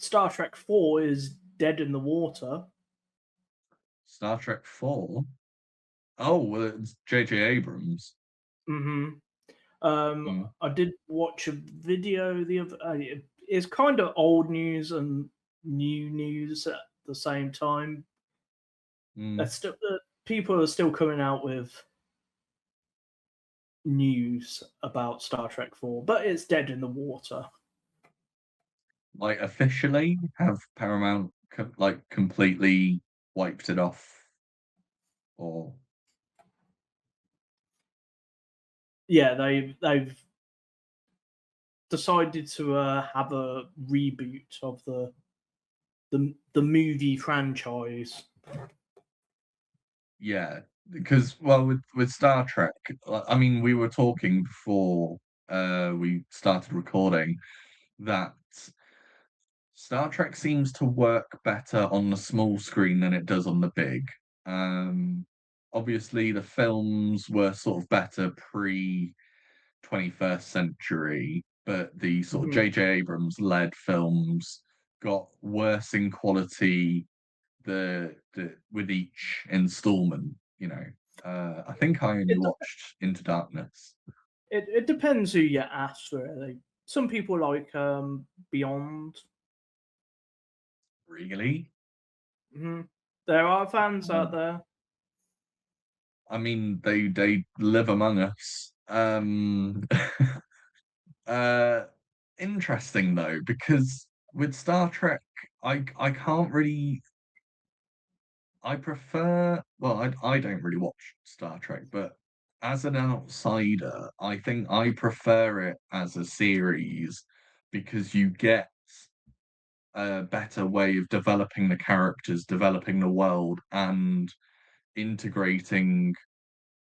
Star Trek 4 is dead in the water. Star Trek 4? Oh, well, it's J.J. Abrams. Hmm. Mm, I did watch a video the other. It's kind of old news and new news at the same time. mm. That's still people are still coming out with news about Star Trek 4, but it's dead in the water. Like, officially, have Paramount completely wiped it off? Or, Yeah, they've decided to have a reboot of the movie franchise. yeah, because, well, with Star Trek, I mean, we were talking before we started recording that Star Trek seems to work better on the small screen than it does on the big. Um, Obviously, the films were sort of better pre 21st century, but the sort of Mhm. J.J. Abrams led films got worse in quality the with each installment. I think I only It watched Into Darkness. it depends who you ask, really. Some people like Beyond. Really? Hmm. There are fans Uh, out there. I mean, they live among us. Uh, Interesting though, because with Star Trek, I can't really. I prefer. Well, I don't really watch Star Trek, but as an outsider, I think I prefer it as a series because you get a better way of developing the characters, developing the world, and integrating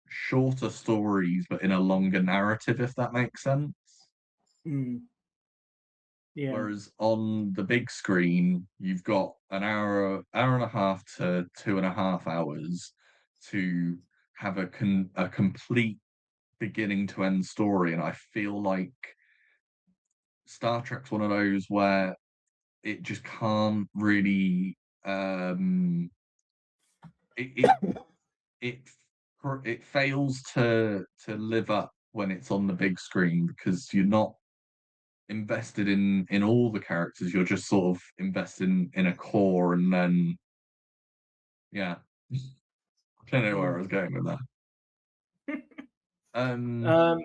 shorter stories, but in a longer narrative, if that makes sense. Mm, yeah. Whereas on the big screen, you've got an hour and a half to 2.5 hours to have a complete beginning to end story. And I feel like Star Trek's one of those where it just can't really it it it fails to live up when it's on the big screen because you're not invested in all the characters. You're just sort of invested in a core, and then yeah, I don't know where I Mm. was going with that. Um, Um,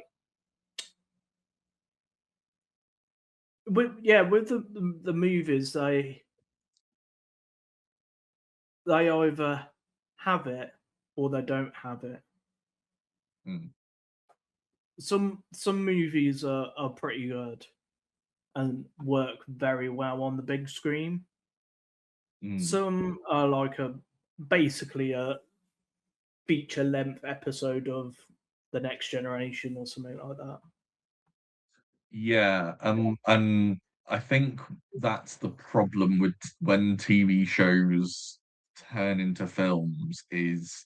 with the movies, they either have it or they don't have it. mm, Some movies are pretty good and work very well on the big screen. mm. Some are like a basically a feature length episode of the Next Generation or something like that. Yeah, and I think that's the problem with when TV shows turn into films is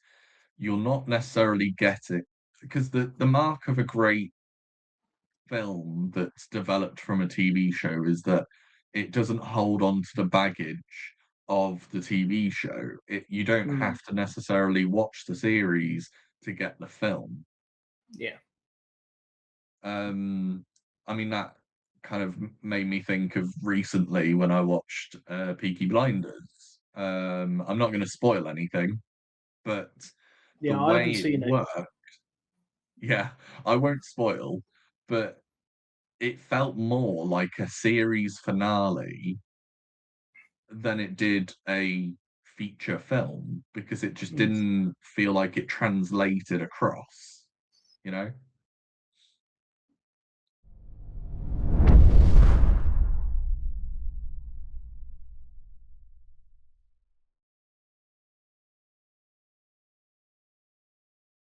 you'll not necessarily get it because the mark of a great film that's developed from a TV show is that it doesn't hold on to the baggage of the TV show. You don't Mm, have to necessarily watch the series to get the film. yeah. Um, I mean, that kind of made me think of recently when I watched Peaky Blinders. I'm not going to spoil anything, but the Yeah, I way haven't it seen it. worked, yeah, I won't spoil, but it felt more like a series finale than it did a feature film because it just Mm. didn't feel like it translated across, you know?